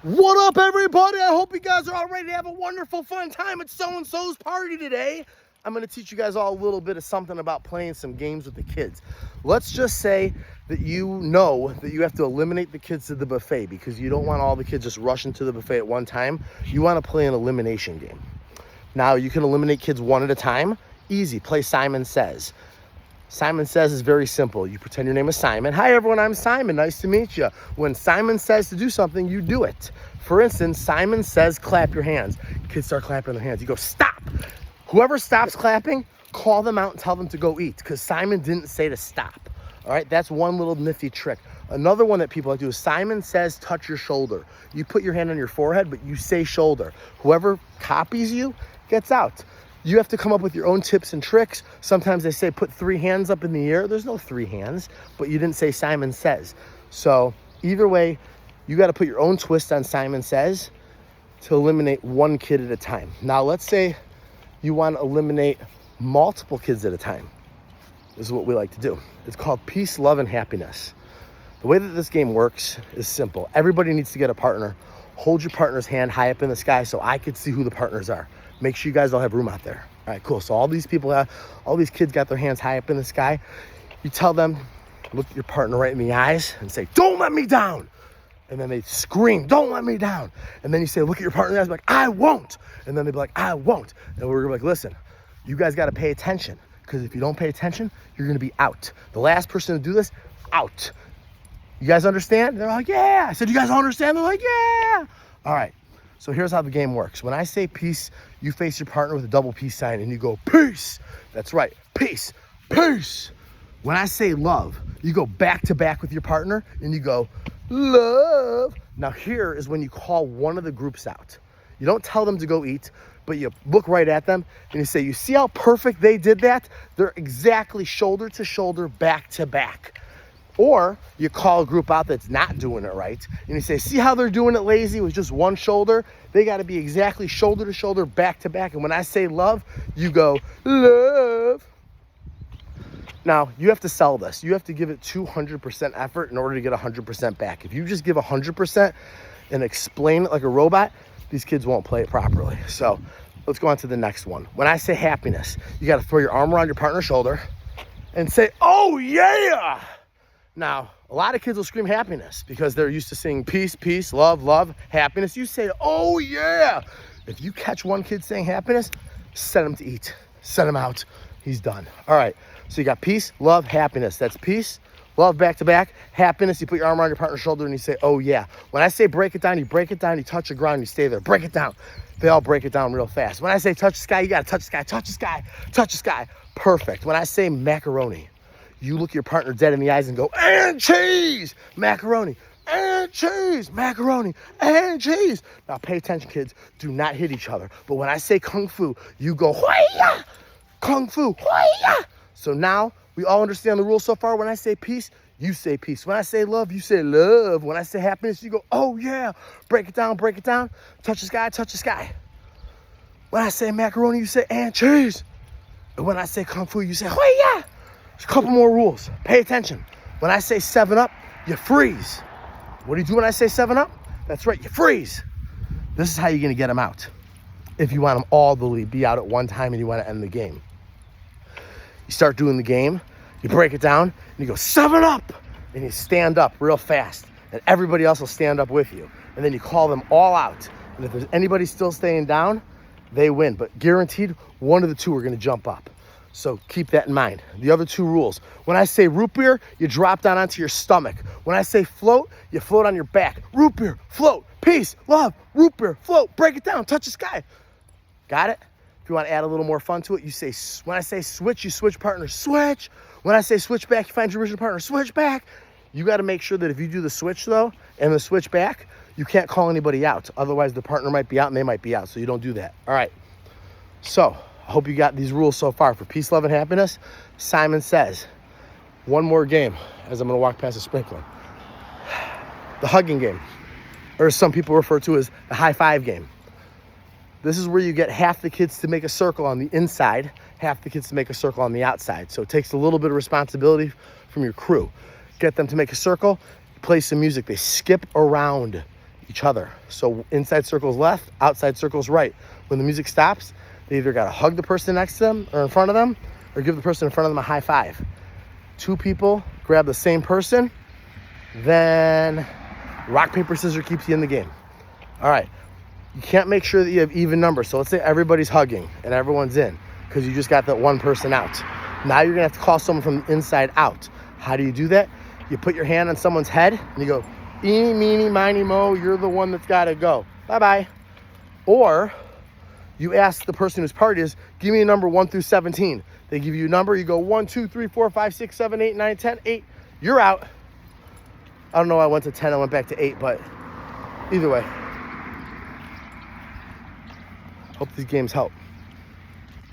What up, everybody? I hope you guys are all ready to have a wonderful, fun time at so-and-so's party today. I'm going to teach you guys all a little bit of something about playing some games with the kids. Let's just say that you know that you have to eliminate the kids to the buffet because you don't want all the kids just rushing to the buffet at one time. You want to play an elimination game. Now, you can eliminate kids one at a time. Easy. Play Simon Says. Simon Says is very simple. You pretend your name is Simon. Hi, everyone. I'm Simon. Nice to meet you. When Simon says to do something, you do it. For instance, Simon says, clap your hands. Kids start clapping their hands. You go, stop. Whoever stops clapping, call them out and tell them to go eat because Simon didn't say to stop. All right, that's one little nifty trick. Another one that people like to do is Simon says, touch your shoulder. You put your hand on your forehead, but you say shoulder. Whoever copies you gets out. You have to come up with your own tips and tricks. Sometimes they say put 3 hands up in the air. There's no 3 hands, but you didn't say Simon Says. So either way, you got to put your own twist on Simon Says to eliminate one kid at a time. Now, let's say you want to eliminate multiple kids at a time. This is what we like to do. It's called peace, love, and happiness. The way that this game works is simple. Everybody needs to get a partner. Hold your partner's hand high up in the sky so I can see who the partners are. Make sure you guys all have room out there. All right, cool. So all these kids got their hands high up in the sky. You tell them, look at your partner right in the eyes and say, don't let me down. And then they scream, don't let me down. And then you say, look at your partner in the eyes, like, I won't. And then they'll be like, I won't. And we're like, listen, you guys got to pay attention because if you don't pay attention, you're going to be out. The last person to do this, out. You guys understand? They're like, yeah. I said, you guys all understand? They're like, yeah. All right. So here's how the game works. When I say peace, you face your partner with a double peace sign and you go, peace. That's right, peace, peace. When I say love, you go back to back with your partner and you go, love. Now here is when you call one of the groups out. You don't tell them to go eat, but you look right at them and you say, you see how perfect they did that? They're exactly shoulder to shoulder, back to back. Or you call a group out that's not doing it right, and you say, see how they're doing it lazy with just one shoulder? They got to be exactly shoulder to shoulder, back to back. And when I say love, you go, love. Now, you have to sell this. You have to give it 200% effort in order to get 100% back. If you just give 100% and explain it like a robot, these kids won't play it properly. So let's go on to the next one. When I say happiness, you got to throw your arm around your partner's shoulder and say, oh, yeah. Now, a lot of kids will scream happiness because they're used to saying peace, peace, love, love, happiness. You say, oh, yeah. If you catch one kid saying happiness, set him to eat. Set him out. He's done. All right. So you got peace, love, happiness. That's peace, love, back to back. Happiness, you put your arm around your partner's shoulder and you say, oh, yeah. When I say break it down, you touch the ground, you stay there. Break it down. They all break it down real fast. When I say touch the sky, you got to touch the sky, touch the sky, touch the sky. Perfect. When I say macaroni, you look your partner dead in the eyes and go, and cheese, macaroni, and cheese, macaroni, and cheese. Now pay attention, kids. Do not hit each other. But when I say kung fu, you go, hoi-ya, kung fu, hoi-ya. So now we all understand the rules so far. When I say peace, you say peace. When I say love, you say love. When I say happiness, you go, oh yeah, break it down, touch the sky, touch the sky. When I say macaroni, you say, and cheese. And when I say kung fu, you say, hoi-ya. There's a couple more rules. Pay attention. When I say 7-Up, you freeze. What do you do when I say 7-Up? That's right, you freeze. This is how you're going to get them out. If you want them all to be out at one time and you want to end the game. You start doing the game, you break it down, and you go 7-Up, and you stand up real fast, and everybody else will stand up with you. And then you call them all out. And if there's anybody still staying down, they win. But guaranteed, one of the two are going to jump up. So keep that in mind. The other 2 rules. When I say root beer, you drop down onto your stomach. When I say float, you float on your back. Root beer, float, peace, love, root beer, float, break it down, touch the sky. Got it? If you want to add a little more fun to it, you say, when I say switch, you switch partners, switch. When I say switch back, you find your original partner, switch back. You got to make sure that if you do the switch though, and the switch back, you can't call anybody out. Otherwise the partner might be out and they might be out. So you don't do that. All right. So I hope you got these rules so far for peace, love, and happiness. Simon Says. One more game as I'm going to walk past the sprinkler. The hugging game, or as some people refer to as the high five game. This is where you get half the kids to make a circle on the inside, half the kids to make a circle on the outside. So it takes a little bit of responsibility from your crew. Get them to make a circle, play some music. They skip around. each other. So inside circle's left, outside circle's right. When the music stops, they either got to hug the person next to them or in front of them, or give the person in front of them a high five. 2 people grab the same person, then rock, paper, scissors keeps you in the game. All right. You can't make sure that you have even numbers. So let's say everybody's hugging and everyone's in because you just got that one person out. Now you're going to have to call someone from the inside out. How do you do that? You put your hand on someone's head and you go, eeny, meeny, miny, mo, you're the one that's got to go. Bye-bye. Or you ask the person whose party is, give me a number 1 through 17. They give you a number. You go 1, 2, 3, 4, 5, 6, 7, 8, 9, 10, 8. You're out. I don't know. I went to 10. I went back to 8, but either way. Hope these games help.